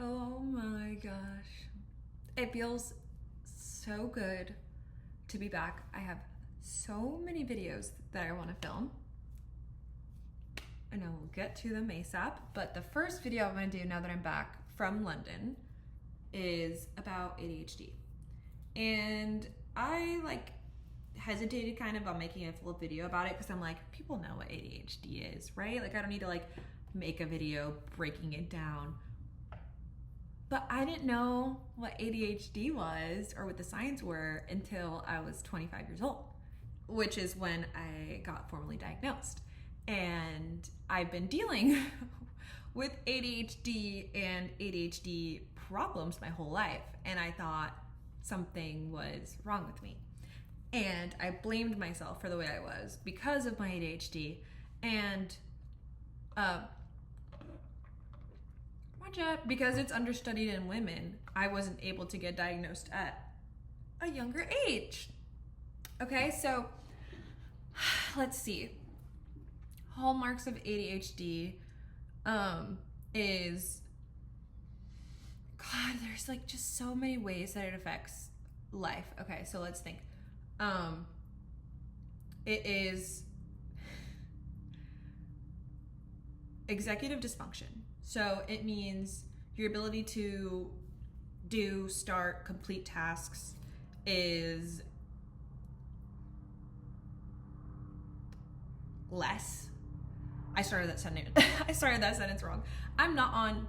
Oh my gosh. It feels so good to be back. I have so many videos that I want to film, and I will get to them ASAP. But the first video I'm going to do now that I'm back from London is about ADHD. And I hesitated kind of on making a full video about it because I'm like, people know what ADHD is, right? Like, I don't need to make a video breaking it down. But I didn't know what ADHD was or what the signs were until I was 25 years old, which is when I got formally diagnosed. And I've been dealing with ADHD and ADHD problems my whole life. And I thought something was wrong with me. And I blamed myself for the way I was because of my ADHD. And because it's understudied in women, I wasn't able to get diagnosed at a younger age. Okay, so let's see. Hallmarks of ADHD is, God, there's just so many ways that it affects life. Okay, so let's think. It is executive dysfunction. So it means your ability to start, complete tasks is less. I started that sentence wrong. I'm not on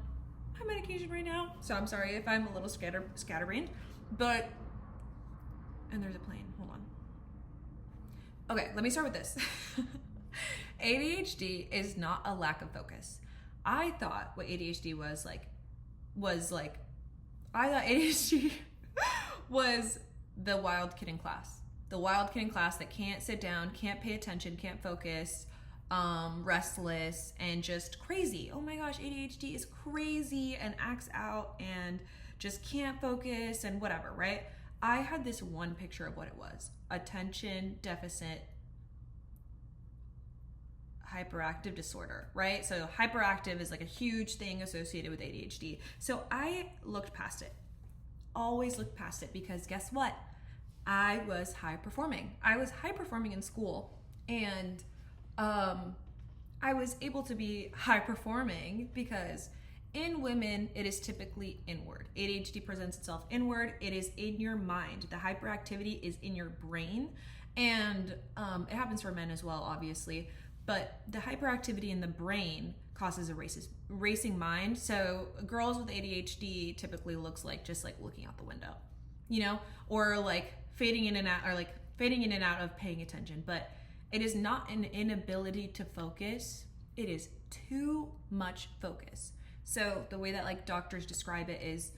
my medication right now, so I'm sorry if I'm a little scatterbrained. But, and there's a plane. Hold on. Okay, let me start with this. ADHD is not a lack of focus. I thought what ADHD was I thought ADHD was the wild kid in class. The wild kid in class that can't sit down, can't pay attention, can't focus, restless, and just crazy. Oh my gosh, ADHD is crazy and acts out and just can't focus and whatever, right? I had this one picture of what it was. Attention deficit hyperactive disorder, right? So hyperactive is a huge thing associated with ADHD. So I looked past it, always looked past it, because guess what? I was high performing. I was high performing in school, and I was able to be high performing because in women, it is typically inward. ADHD presents itself inward. It is in your mind. The hyperactivity is in your brain, and it happens for men as well, obviously. But the hyperactivity in the brain causes a racing mind. So girls with ADHD typically looks just looking out the window, or fading in and out of paying attention. But it is not an inability to focus. It is too much focus. So the way that doctors describe it is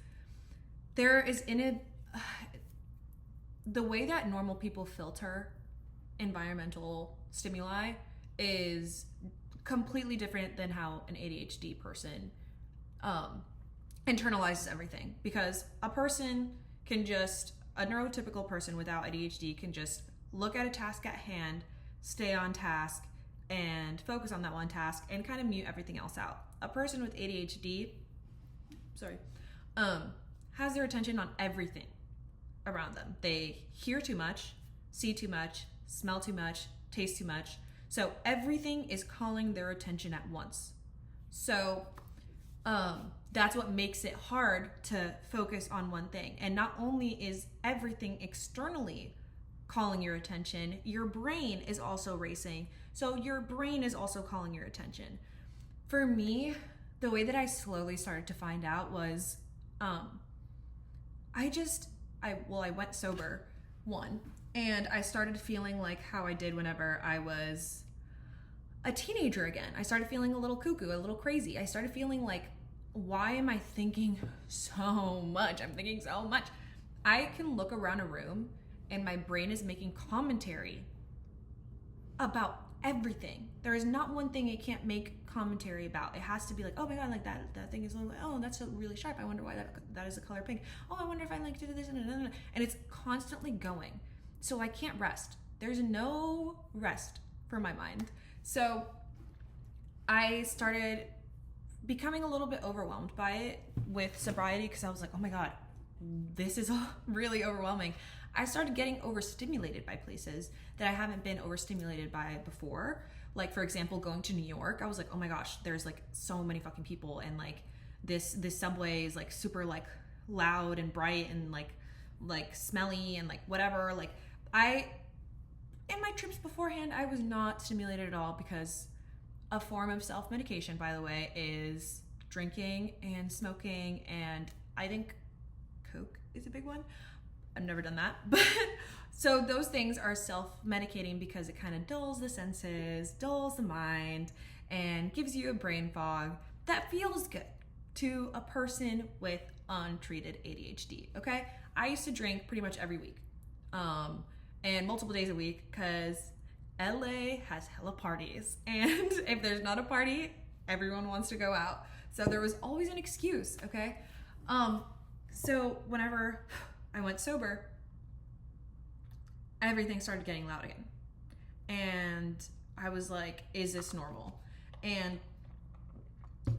the way that normal people filter environmental stimuli is completely different than how an ADHD person internalizes everything. Because a neurotypical person without ADHD can just look at a task at hand, stay on task, and focus on that one task and kind of mute everything else out. A person with ADHD, has their attention on everything around them. They hear too much, see too much, smell too much, taste too much. So everything is calling their attention at once. So that's what makes it hard to focus on one thing. And not only is everything externally calling your attention, your brain is also racing. So your brain is also calling your attention. For me, the way that I slowly started to find out was I went sober, one. And I started feeling like how I did whenever I was a teenager again. I started feeling a little cuckoo, a little crazy. I started feeling like, why am I thinking so much? I'm thinking so much. I can look around a room and my brain is making commentary about everything. There is not one thing it can't make commentary about. It has to be oh my God, that thing is, oh, that's really sharp. I wonder why that is the color pink. Oh, I wonder if I did this, and it's constantly going. So I can't rest. There's no rest for my mind. So I started becoming a little bit overwhelmed by it with sobriety, because I was like, oh my God, this is really overwhelming. I started getting overstimulated by places that I haven't been overstimulated by before. Like, for example, going to New York, I was like, oh my gosh, there's like so many fucking people, and like this subway is like super like loud and bright and like smelly and like whatever. Like, in my trips beforehand, I was not stimulated at all, because a form of self-medication, by the way, is drinking and smoking, and I think Coke is a big one. I've never done that, but so those things are self-medicating because it kind of dulls the senses, dulls the mind, and gives you a brain fog that feels good to a person with untreated ADHD, okay? I used to drink pretty much every week, and multiple days a week, because LA has hella parties, and if there's not a party, everyone wants to go out. So there was always an excuse, okay? So whenever I went sober, everything started getting loud again. And I was like, is this normal? And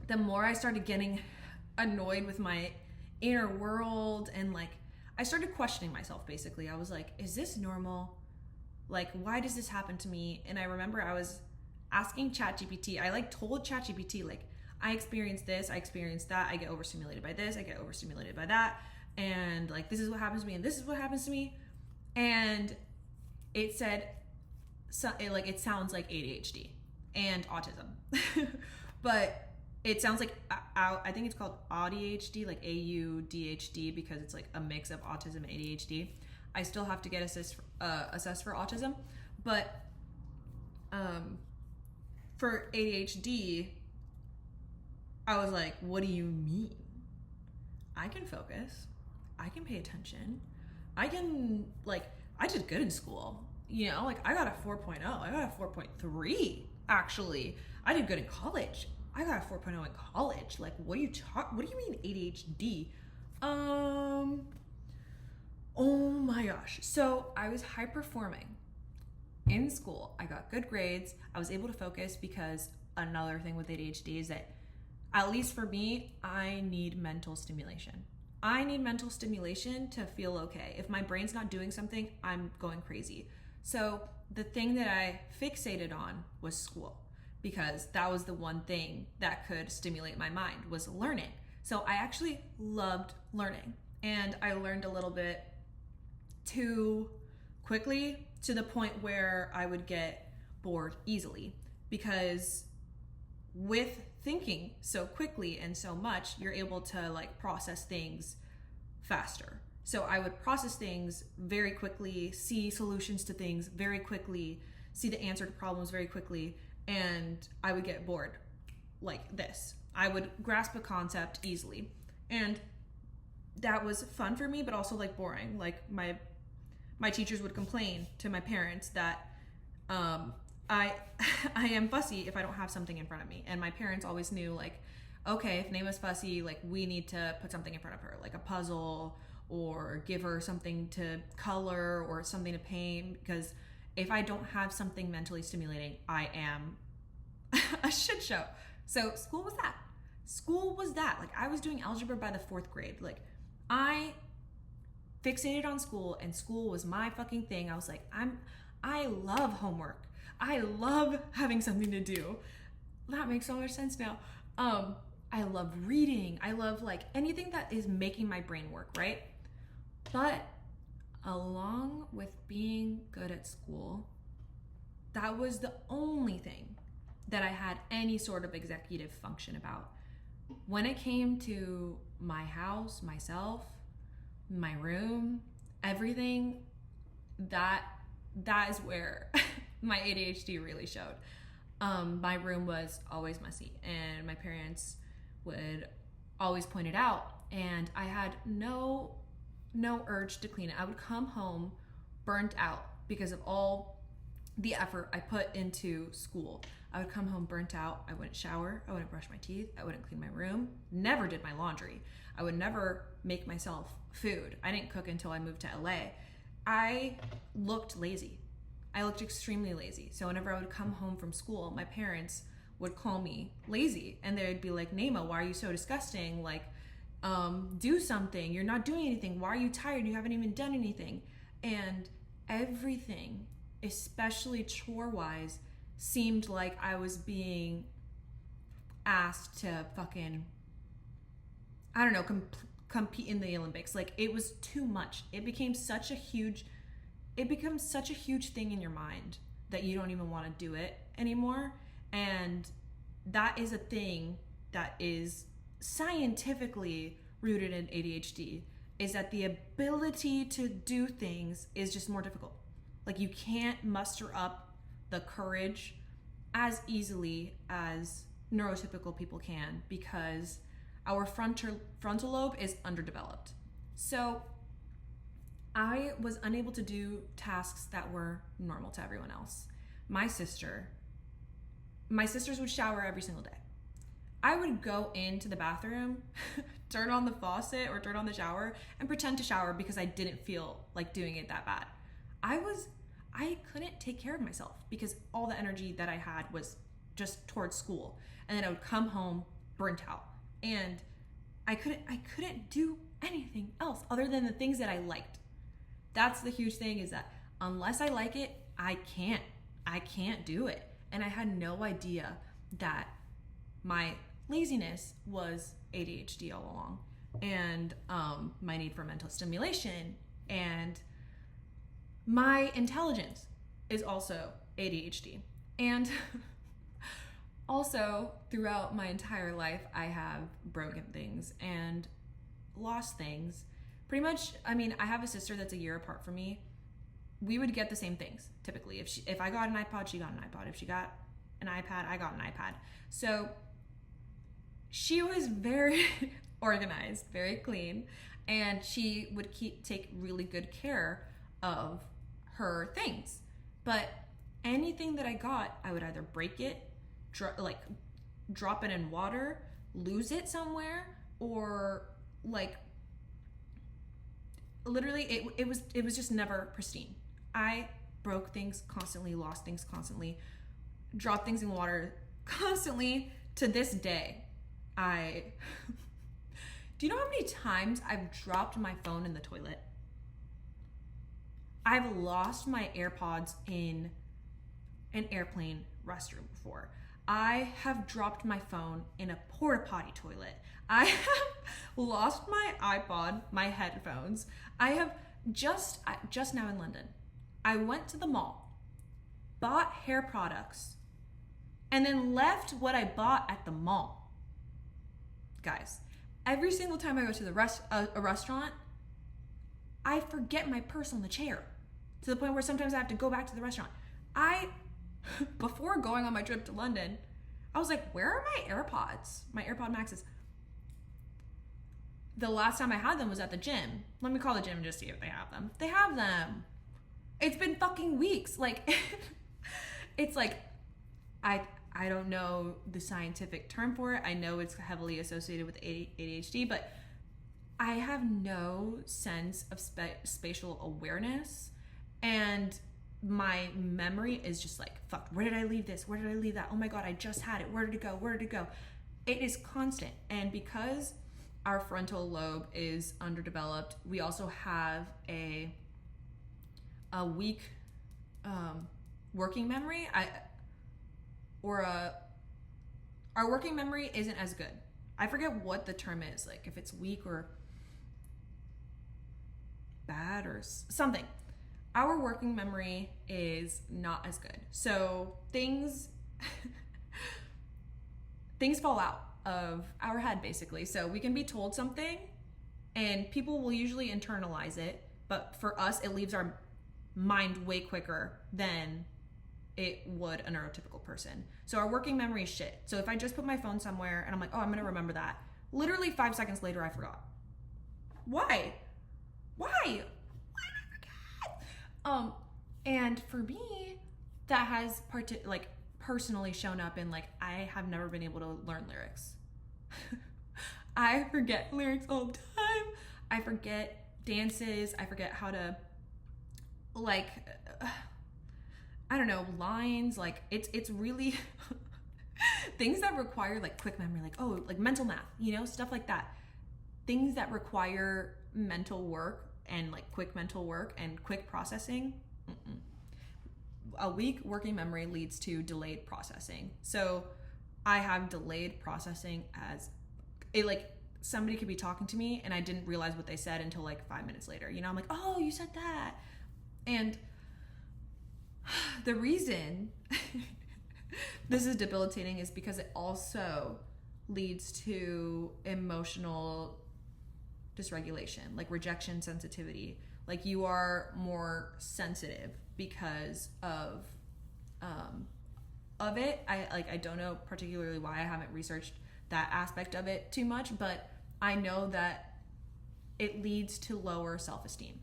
the more I started getting annoyed with my inner world, and like, I started questioning myself, basically. I was like, is this normal? Like, why does this happen to me? And I remember I was asking ChatGPT. I like told ChatGPT, like, I experienced this, I experienced that, I get overstimulated by this, I get overstimulated by that, and like, this is what happens to me, and this is what happens to me. And it said, it sounds like ADHD and autism. But it sounds like, I think it's called ADHD, like AUDHD, because it's like a mix of autism and ADHD. I still have to get assessed for autism, but for ADHD, I was like, what do you mean? I can focus, I can pay attention, I can, like, I did good in school, you know, like, I got a 4.0, I got a 4.3, actually. I did good in college. I got a 4.0 in college. Like, what do you mean ADHD? Oh my gosh. So I was high performing in school. I got good grades. I was able to focus, because another thing with ADHD is that, at least for me, I need mental stimulation. I need mental stimulation to feel okay. If my brain's not doing something, I'm going crazy. So the thing that I fixated on was school, because that was the one thing that could stimulate my mind, was learning. So I actually loved learning, and I learned a little bit too quickly, to the point where I would get bored easily, because with thinking so quickly and so much, you're able to like process things faster. So I would process things very quickly, see solutions to things very quickly, see the answer to problems very quickly, and I would get bored like this. I would grasp a concept easily, and that was fun for me, but also like boring. Like, my teachers would complain to my parents that I am fussy if I don't have something in front of me. And my parents always knew, like, okay, if Nama's fussy, like, we need to put something in front of her, like a puzzle, or give her something to color or something to paint, because if I don't have something mentally stimulating, I am a shit show. So school was that. School was that. Like, I was doing algebra by the 4th grade. Like, I fixated on school, and school was my fucking thing. I was like, I love homework. I love having something to do. That makes so much sense now. I love reading. I love like anything that is making my brain work, right? But along with being good at school, that was the only thing that I had any sort of executive function about. When it came to my house, myself, my room, everything, that is where my ADHD really showed. My room was always messy, and my parents would always point it out, and I had no urge to clean it. I would come home burnt out because of all the effort I put into school. I would come home burnt out. I wouldn't shower. I wouldn't brush my teeth. I wouldn't clean my room. Never did my laundry. I would never make myself food. I didn't cook until I moved to LA. I looked lazy. I looked extremely lazy. So whenever I would come home from school, my parents would call me lazy, and they'd be like, Nema, why are you so disgusting? Like, do something. You're not doing anything. Why are you tired? You haven't even done anything. And everything, especially chore-wise, seemed like I was being asked to fucking, I don't know, compete in the Olympics. Like, it was too much. It becomes such a huge thing in your mind that you don't even want to do it anymore. And that is a thing that is scientifically rooted in ADHD, is that the ability to do things is just more difficult. Like, you can't muster up the courage as easily as neurotypical people can, because our frontal lobe is underdeveloped. So I was unable to do tasks that were normal to everyone else. My sisters would shower every single day. I would go into the bathroom, turn on the faucet or turn on the shower, and pretend to shower because I didn't feel like doing it that bad. I couldn't take care of myself because all the energy that I had was just towards school. And then I would come home burnt out. And I couldn't do anything else other than the things that I liked. That's the huge thing, is that unless I like it, I can't do it. And I had no idea that my laziness was ADHD all along, and my need for mental stimulation, and my intelligence is also ADHD. And also, throughout my entire life, I have broken things and lost things. Pretty much, I mean, I have a sister that's a year apart from me. We would get the same things, typically. If I got an iPod, she got an iPod. If she got an iPad, I got an iPad. So she was very organized, very clean, and she would take really good care of her things. But anything that I got, I would either break it, drop it in water, lose it somewhere, or like literally it was just never pristine. I broke things constantly, lost things constantly, dropped things in water constantly. To this day, do you know how many times I've dropped my phone in the toilet? I've lost my AirPods in an airplane restroom before. I have dropped my phone in a porta potty toilet. I have lost my iPod, my headphones. I have just now in London, I went to the mall, bought hair products, and then left what I bought at the mall. Guys, every single time I go to a restaurant, I forget my purse on the chair, to the point where sometimes I have to go back to the restaurant. Before going on my trip to London, I was like, where are my AirPods? My AirPod Maxes. The last time I had them was at the gym. Let me call the gym and just see if they have them. They have them. It's been fucking weeks. Like, it's like, I don't know the scientific term for it. I know it's heavily associated with ADHD, but I have no sense of spatial awareness, and my memory is just like, fuck, where did I leave this? Where did I leave that? Oh my God, I just had it. Where did it go? Where did it go? It is constant. And because our frontal lobe is underdeveloped, we also have a weak working memory. Our working memory isn't as good. I forget what the term is, like if it's weak or bad or something. Our working memory is not as good. So things fall out of our head, basically. So we can be told something and people will usually internalize it, but for us, it leaves our mind way quicker than it would a neurotypical person. So our working memory is shit. So if I just put my phone somewhere and I'm like, oh, I'm gonna remember that, literally 5 seconds later, I forgot. Why? And for me, that has personally shown up in like, I have never been able to learn lyrics. I forget lyrics all the time. I forget dances. I forget how to I don't know, lines. Like it's really, things that require like quick memory, like, oh, like mental math, you know, stuff like that. Things that require mental work and like quick mental work and quick processing. Mm-mm. A weak working memory leads to delayed processing. So I have delayed processing as it, like somebody could be talking to me and I didn't realize what they said until like 5 minutes later. You know, I'm like, oh, you said that. And the reason this is debilitating is because it also leads to emotional dysregulation, like rejection sensitivity. Like you are more sensitive because of it. I don't know particularly why. I haven't researched that aspect of it too much, but I know that it leads to lower self-esteem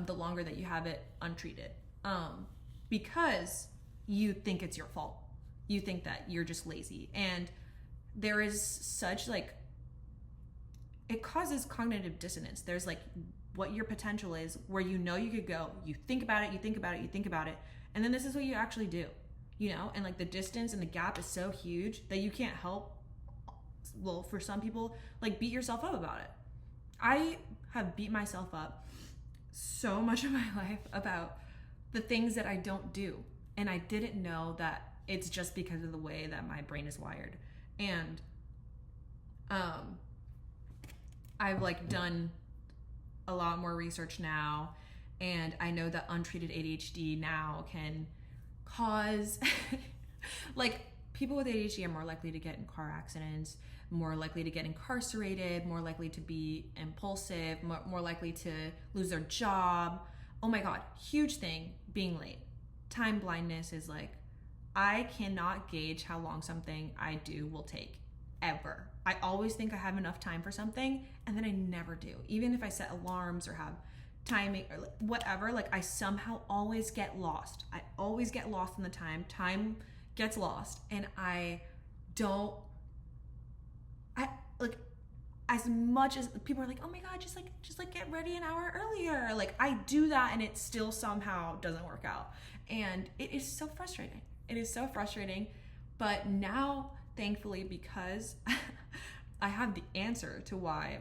the longer that you have it untreated, because you think it's your fault. You think that you're just lazy, and there is such like, it causes cognitive dissonance. There's like what your potential is, where you know you could go, you think about it, you think about it, you think about it, and then this is what you actually do, you know? And like the distance and the gap is so huge that you can't help, well, for some people, like beat yourself up about it. I have beat myself up so much of my life about the things that I don't do, and I didn't know that it's just because of the way that my brain is wired. And I've like done a lot more research now, and I know that untreated ADHD now can cause like people with ADHD are more likely to get in car accidents, more likely to get incarcerated, more likely to be impulsive, more likely to lose their job. Oh my God, huge thing, being late. Time blindness is like, I cannot gauge how long something I do will take, ever. I always think I have enough time for something, and then I never do. Even if I set alarms or have timing or whatever, like I somehow always get lost. I always get lost in the time. Time gets lost, and I like, as much as people are like, oh my God, just like get ready an hour earlier. Like I do that, and it still somehow doesn't work out. And it is so frustrating. It is so frustrating. But now, thankfully, because I have the answer to why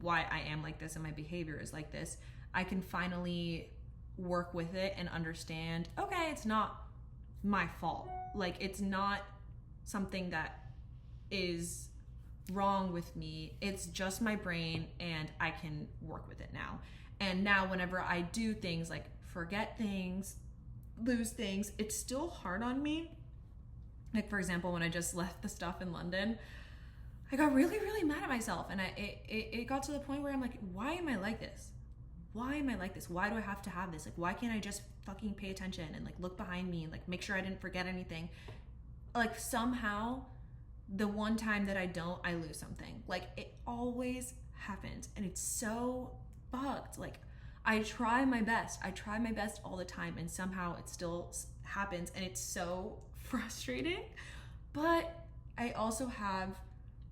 I am like this and my behavior is like this, I can finally work with it and understand, okay, it's not my fault. Like it's not something that is wrong with me. It's just my brain, and I can work with it now. And now whenever I do things like forget things, lose things, it's still hard on me. Like for example, when I just left the stuff in London, I got really, really mad at myself, and it got to the point where I'm like, why am I like this? Why am I like this? Why do I have to have this? Like, why can't I just fucking pay attention and like look behind me and like make sure I didn't forget anything? Like somehow, the one time that I don't, I lose something. Like it always happens, and it's so bugged. Like I try my best all the time, and somehow it still happens, and it's so frustrating. But I also have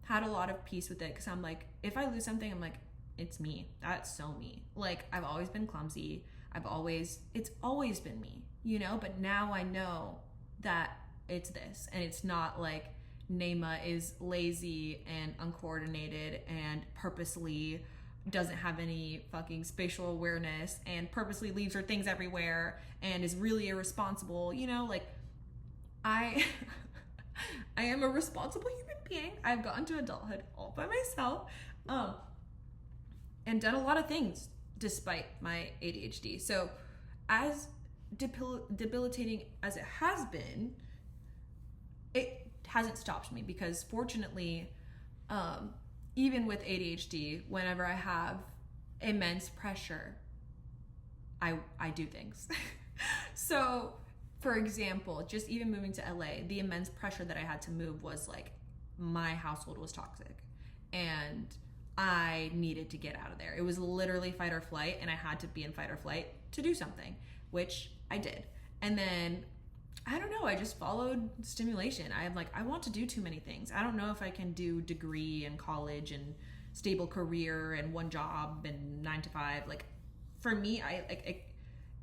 had a lot of peace with it, because I'm like, if I lose something, I'm like, it's me. That's so me. Like I've always been clumsy. It's always been me, you know? But now I know that it's this, and it's not like Nema is lazy and uncoordinated and purposely doesn't have any fucking spatial awareness and purposely leaves her things everywhere and is really irresponsible, you know? Like I am a responsible human being. I've gotten to adulthood all by myself, and done a lot of things despite my ADHD. So as debilitating as it has been, it hasn't stopped me, because fortunately, even with ADHD, whenever I have immense pressure, I do things. So for example, just even moving to LA, the immense pressure that I had to move was like, my household was toxic and I needed to get out of there. It was literally fight or flight, and I had to be in fight or flight to do something, which I did. And then I don't know, I just followed stimulation. I'm like, I want to do too many things. I don't know if I can do degree and college and stable career and one job and 9 to 5. Like for me,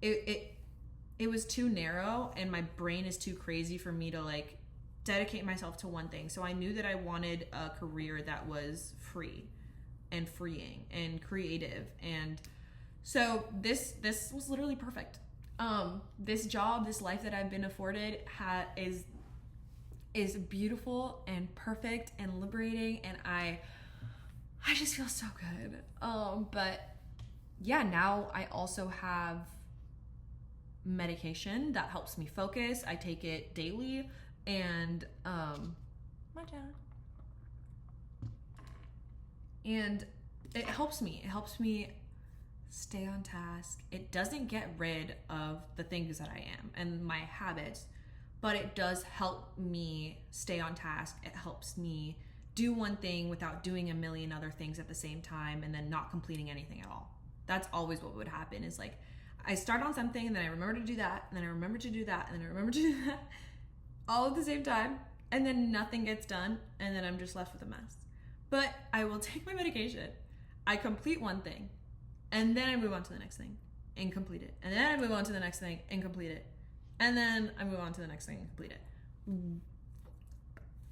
it was too narrow, and my brain is too crazy for me to like dedicate myself to one thing. So I knew that I wanted a career that was free and freeing and creative. And so this was literally perfect. This job, this life that I've been afforded is beautiful and perfect and liberating, and I just feel so good. But yeah, now I also have medication that helps me focus. I take it daily, and my dad. And it helps me. It helps me stay on task. It doesn't get rid of the things that I am and my habits, but it does help me stay on task. It helps me do one thing without doing a million other things at the same time and then not completing anything at all. That's always what would happen, is like I start on something and then I remember to do that, and then I remember to do that, and then I remember to do that, all at the same time, and then nothing gets done, and then I'm just left with a mess. But I will take my medication, I complete one thing, and then I move on to the next thing and complete it. And then I move on to the next thing and complete it. And then I move on to the next thing and complete it.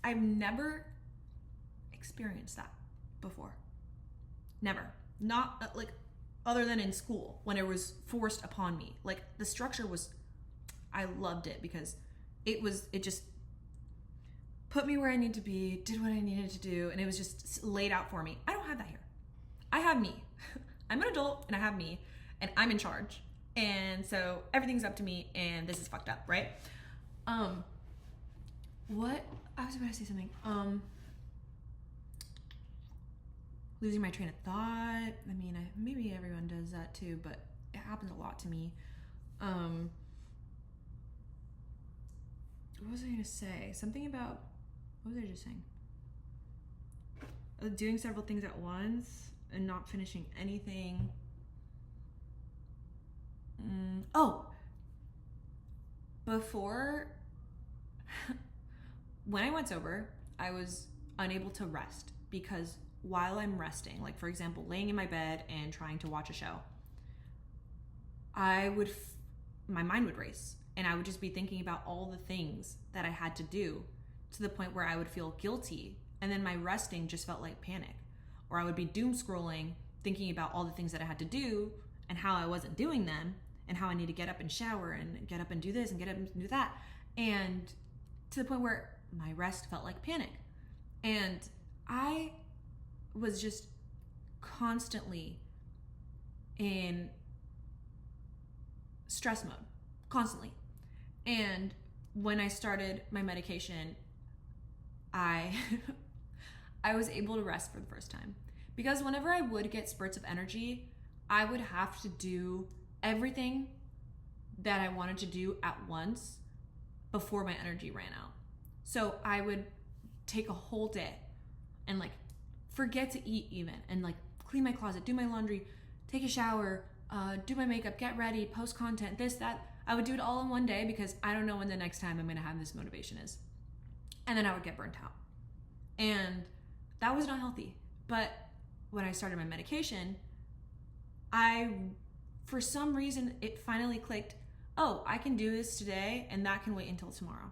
I've never experienced that before. Never. Not like other than in school when it was forced upon me. Like the structure was, I loved it because it just put me where I need to be, did what I needed to do, and it was just laid out for me. I don't have that here. I have me. I'm an adult and I have me, and I'm in charge. And so everything's up to me, and this is fucked up, right? What? I was about to say something. Losing my train of thought. I mean, maybe everyone does that too, but it happens a lot to me. What was I gonna say? Something about, what was I just saying? Doing several things at once and not finishing anything. Before, when I went sober, I was unable to rest because while I'm resting, like for example, laying in my bed and trying to watch a show, my mind would race, and I would just be thinking about all the things that I had to do, to the point where I would feel guilty, and then my resting just felt like panic. Or I would be doom scrolling, thinking about all the things that I had to do and how I wasn't doing them, and how I need to get up and shower and get up and do this and get up and do that. And to the point where my rest felt like panic. And I was just constantly in stress mode, constantly. And when I started my medication, I was able to rest for the first time. Because whenever I would get spurts of energy, I would have to do everything that I wanted to do at once before my energy ran out. So I would take a whole day and like forget to eat even, and like clean my closet, do my laundry, take a shower, do my makeup, get ready, post content, this, that. I would do it all in one day because I don't know when the next time I'm gonna have this motivation is. And then I would get burnt out. And that was not healthy. But when I started my medication, for some reason, it finally clicked, oh, I can do this today and that can wait until tomorrow.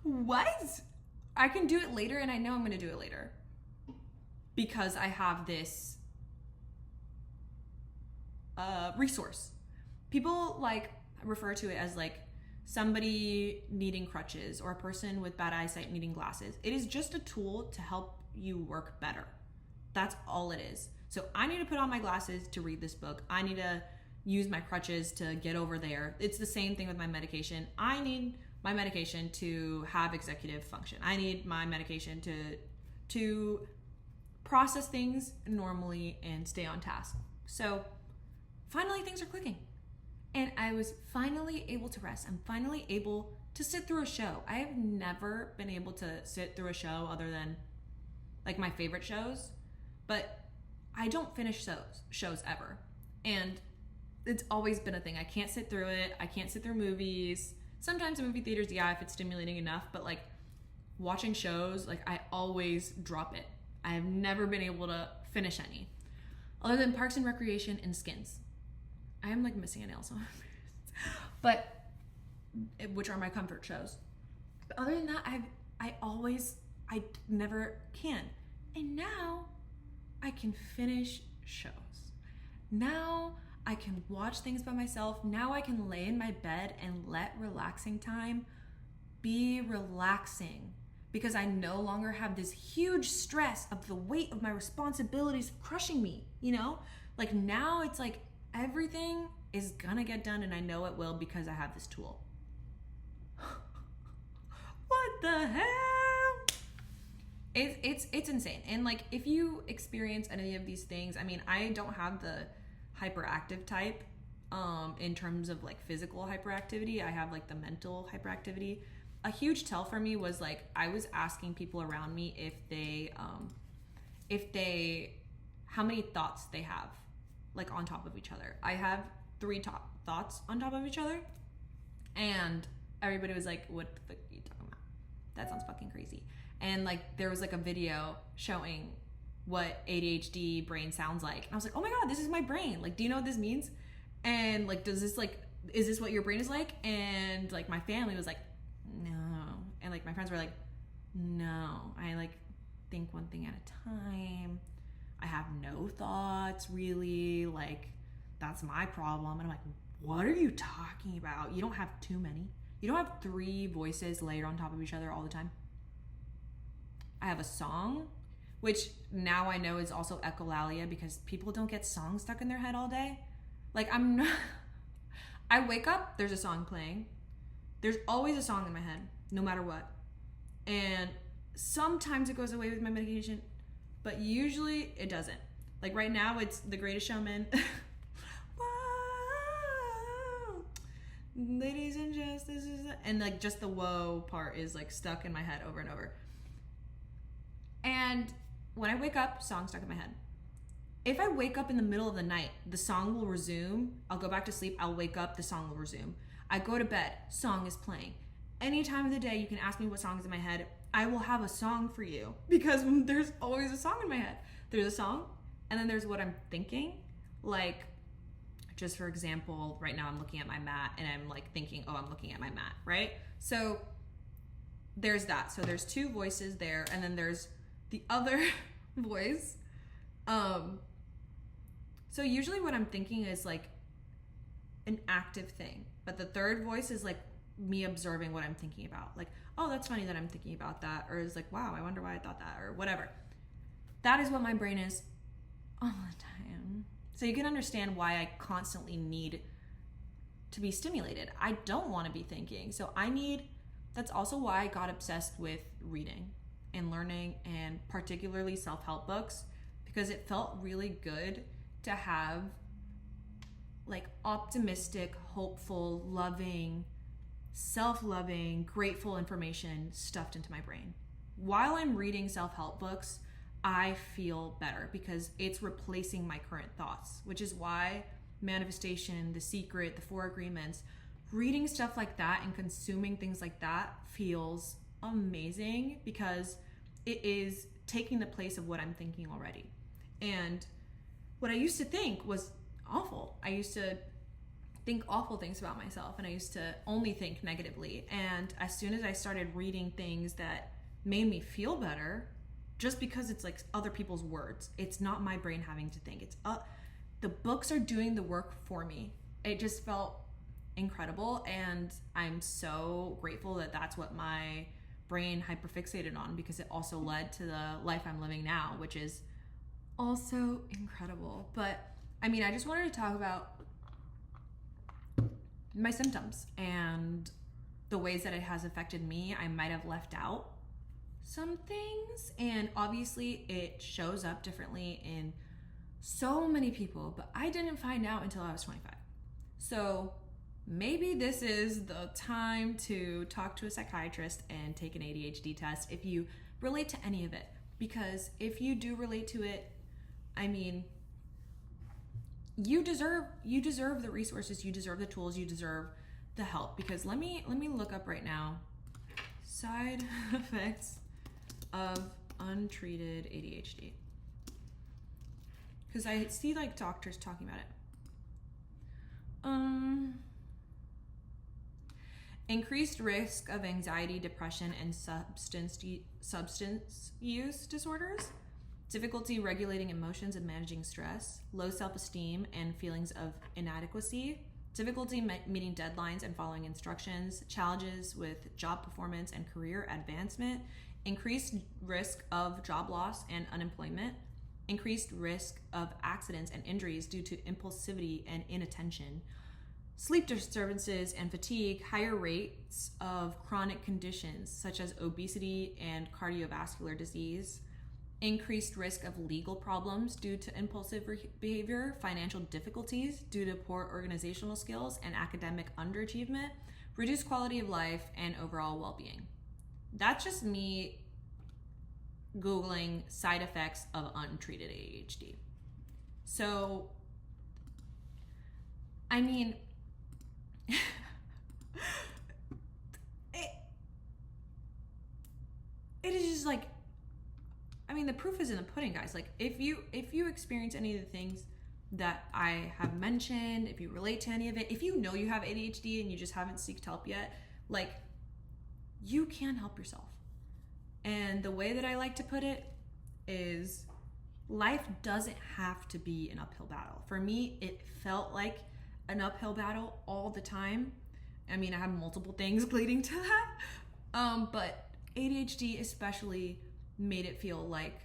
What? I can do it later, and I know I'm gonna do it later because I have this resource. People like refer to it as like somebody needing crutches or a person with bad eyesight needing glasses. It is just a tool to help you work better. That's all it is. So I need to put on my glasses to read this book. I need to use my crutches to get over there. It's the same thing with my medication. I need my medication to have executive function. I need my medication to process things normally and stay on task. So finally things are clicking. And I was finally able to rest. I'm finally able to sit through a show. I have never been able to sit through a show other than like my favorite shows, but I don't finish shows ever. And it's always been a thing. I can't sit through it. I can't sit through movies. Sometimes in movie theaters, yeah, if it's stimulating enough, but like watching shows, like I always drop it. I have never been able to finish any, other than Parks and Recreation and Skins. I am like missing a nail somewhere. But which are my comfort shows. But other than that, I never can. And now I can finish shows. Now I can watch things by myself. Now I can lay in my bed and let relaxing time be relaxing, because I no longer have this huge stress of the weight of my responsibilities crushing me, you know? Like now it's like everything is gonna get done, and I know it will because I have this tool. What the hell? It's insane. And like if you experience any of these things, I mean, I don't have the hyperactive type in terms of like physical hyperactivity. I have like the mental hyperactivity. A huge tell for me was like I was asking people around me if they how many thoughts they have like on top of each other. I have 3 top thoughts on top of each other, and everybody was like, what the fuck are you talking about? That sounds fucking crazy. And like there was like a video showing what ADHD brain sounds like, and I was like, oh my god, this is my brain. Like, do you know what this means? And like, is this what your brain is like? And like my family was like, no. And like my friends were like, no, I like think one thing at a time. I have no thoughts really, like that's my problem. And I'm like, what are you talking about? You don't have too many. You don't have 3 voices layered on top of each other all the time. I have a song, which now I know is also echolalia, because people don't get songs stuck in their head all day. Like I wake up, there's a song playing. There's always a song in my head, no matter what. And sometimes it goes away with my medication, but usually it doesn't. Like right now, it's The Greatest Showman. Whoa, ladies and justices. And like just the whoa part is like stuck in my head over and over. And when I wake up, song stuck in my head. If I wake up in the middle of the night, the song will resume. I'll go back to sleep. I'll wake up, the song will resume. I go to bed, song is playing. Any time of the day, you can ask me what song is in my head. I will have a song for you, because there's always a song in my head. There's a song, and then there's what I'm thinking. Like, just for example, right now I'm looking at my mat, and I'm like thinking, oh, I'm looking at my mat, right? So there's that. So there's 2 voices there, and then there's the other voice. So usually what I'm thinking is like an active thing, but the 3rd voice is like me observing what I'm thinking about. Like, oh, that's funny that I'm thinking about that. Or it's like, wow, I wonder why I thought that, or whatever. That is what my brain is all the time. So you can understand why I constantly need to be stimulated. I don't want to be thinking. So that's also why I got obsessed with reading and learning, and particularly self-help books, because it felt really good to have like optimistic, hopeful, loving, self-loving, grateful information stuffed into my brain. While I'm reading self-help books, I feel better because it's replacing my current thoughts, which is why Manifestation, The Secret, The 4 Agreements, reading stuff like that and consuming things like that feels amazing, because it is taking the place of what I'm thinking already. And what I used to think was awful. I used to think awful things about myself, and I used to only think negatively. And as soon as I started reading things that made me feel better, just because it's like other people's words, it's not my brain having to think, it's the books are doing the work for me. It just felt incredible, and I'm so grateful that that's what my brain hyperfixated on, because it also led to the life I'm living now, which is also incredible. But I mean, I just wanted to talk about my symptoms and the ways that it has affected me. I might have left out some things, and obviously it shows up differently in so many people, but I didn't find out until I was 25. So maybe this is the time to talk to a psychiatrist and take an ADHD test if you relate to any of it. Because if you do relate to it, I mean, you deserve the resources, you deserve the tools, you deserve the help. Because let me look up right now side effects of untreated ADHD, because I see like doctors talking about it. increased risk of anxiety, depression, and substance use disorders, difficulty regulating emotions and managing stress, low self-esteem and feelings of inadequacy, difficulty meeting deadlines and following instructions, challenges with job performance and career advancement, increased risk of job loss and unemployment, increased risk of accidents and injuries due to impulsivity and inattention, sleep disturbances and fatigue, higher rates of chronic conditions such as obesity and cardiovascular disease, increased risk of legal problems due to impulsive behavior, financial difficulties due to poor organizational skills and academic underachievement, reduced quality of life, and overall well-being. That's just me Googling side effects of untreated ADHD. So, I mean, it is just like, I mean, the proof is in the pudding, guys. Like, if you experience any of the things that I have mentioned, if you relate to any of it, if you know you have ADHD and you just haven't sought help yet, like, you can help yourself. And the way that I like to put it is, life doesn't have to be an uphill battle. For me, it felt like an uphill battle all the time. I mean, I have multiple things leading to that. But ADHD especially made it feel like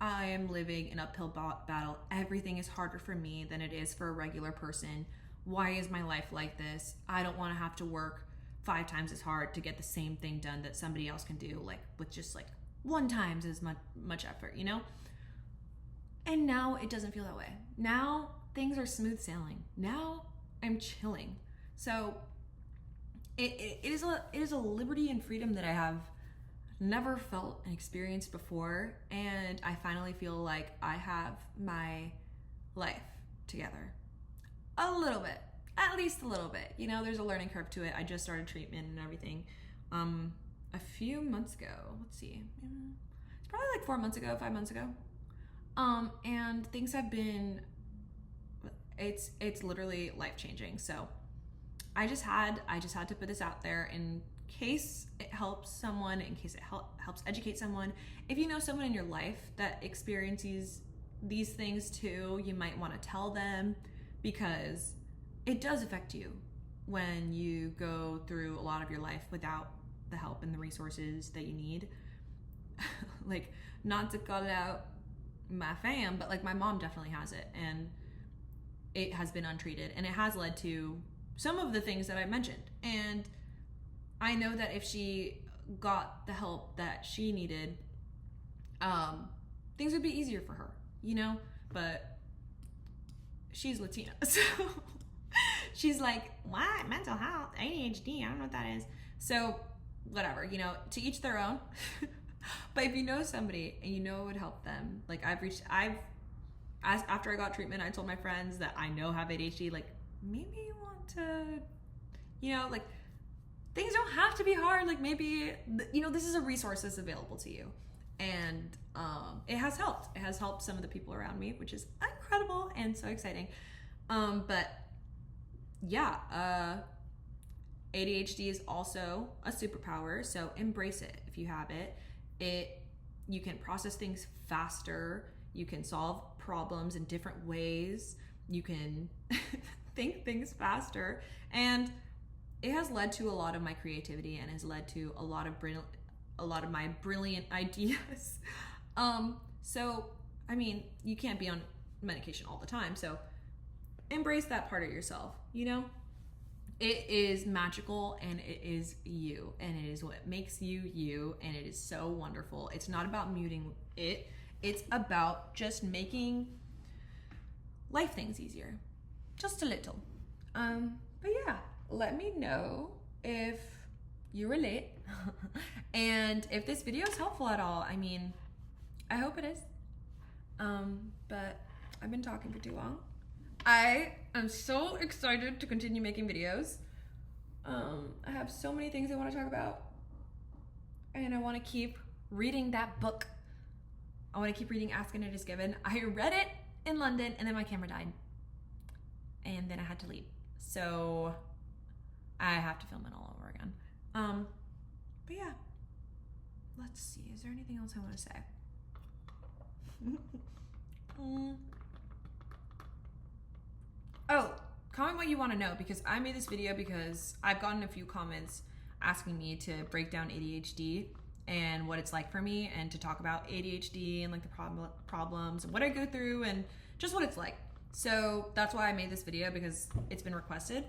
I am living an uphill battle. Everything is harder for me than it is for a regular person. Why is my life like this? I don't want to have to work 5 times as hard to get the same thing done that somebody else can do, like with just like 1 times as much effort, you know? And now it doesn't feel that way. Now things are smooth sailing. Now I'm chilling. So it is a liberty and freedom that I have never felt and experienced before, and I finally feel like I have my life together a little bit, at least a little bit. You know, there's a learning curve to it. I just started treatment and everything a few months ago. Let's see, it's probably like 4 months ago, 5 months ago, and things have been, it's literally life-changing. So I just had to put this out there in case it helps someone, in case it helps educate someone. If you know someone in your life that experiences these things too, you might want to tell them, because it does affect you when you go through a lot of your life without the help and the resources that you need. Like, not to call out my fam, but like my mom definitely has it, and it has been untreated, and it has led to some of the things that I mentioned. And I know that if she got the help that she needed, things would be easier for her, you know? But she's Latina, so she's like, what? Mental health, ADHD, I don't know what that is. So whatever, you know, to each their own. But if you know somebody and you know it would help them, like after I got treatment, I told my friends that I know have ADHD, like, maybe you want to, you know, like, things don't have to be hard. Like, maybe, you know, this is a resource that's available to you. And it has helped. It has helped some of the people around me, which is incredible and so exciting. But yeah, ADHD is also a superpower. So embrace it if you have it. You can process things faster. You can solve problems in different ways. You can think things faster. And it has led to a lot of my creativity, and has led to a lot of my brilliant ideas. So, I mean, you can't be on medication all the time. So embrace that part of yourself, you know? It is magical, and it is you, and it is what makes you you, and it is so wonderful. It's not about muting it. It's about just making life things easier. Just a little. But yeah, let me know if you relate and if this video is helpful at all. I mean, I hope it is. But I've been talking for too long. I am so excited to continue making videos. I have so many things I want to talk about, and I want to keep reading that book. I want to keep reading Ask and It Is Given. I read it in London, and then my camera died, and then I had to leave. So I have to film it all over again. But yeah, let's see. Is there anything else I want to say? Oh, comment what you want to know, because I made this video because I've gotten a few comments asking me to break down ADHD and what it's like for me, and to talk about ADHD and like the problems and what I go through and just what it's like. So that's why I made this video, because it's been requested.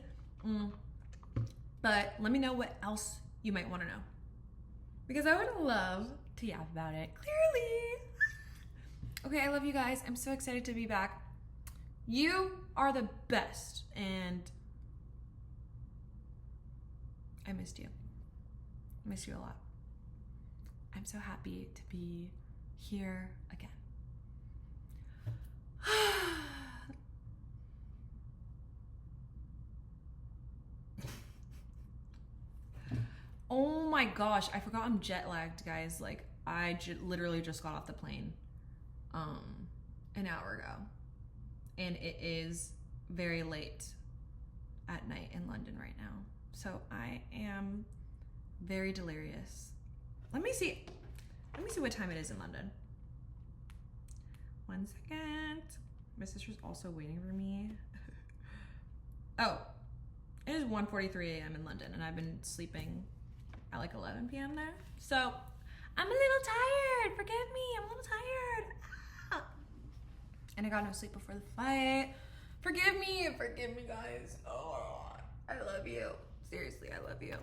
But let me know what else you might want to know, because I would love to yap about it, clearly. Okay, I love you guys. I'm so excited to be back. You are the best, and I missed you. I missed you a lot. I'm so happy to be here again. Oh my gosh, I forgot I'm jet lagged, guys. Like, I literally just got off the plane an hour ago, and it is very late at night in London right now, so I am very delirious. Let me see what time it is in London. 1 second. My sister's also waiting for me. Oh, it is 1:43 a.m. in London, and I've been sleeping at like 11 p.m. there, so I'm a little tired. Forgive me, I'm a little tired. And I got no sleep before the fight. Forgive me guys. Oh, I love you. Seriously, I love you.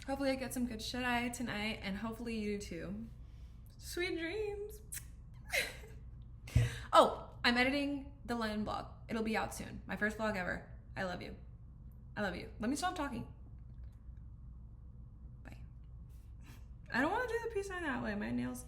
Hopefully I get some good shut-eye tonight, and hopefully you do too. Sweet dreams. Oh, I'm editing the London vlog. It'll be out soon. My first vlog ever. I love you. I love you. Let me stop talking. Bye. I don't want to do the peace sign that way. My nails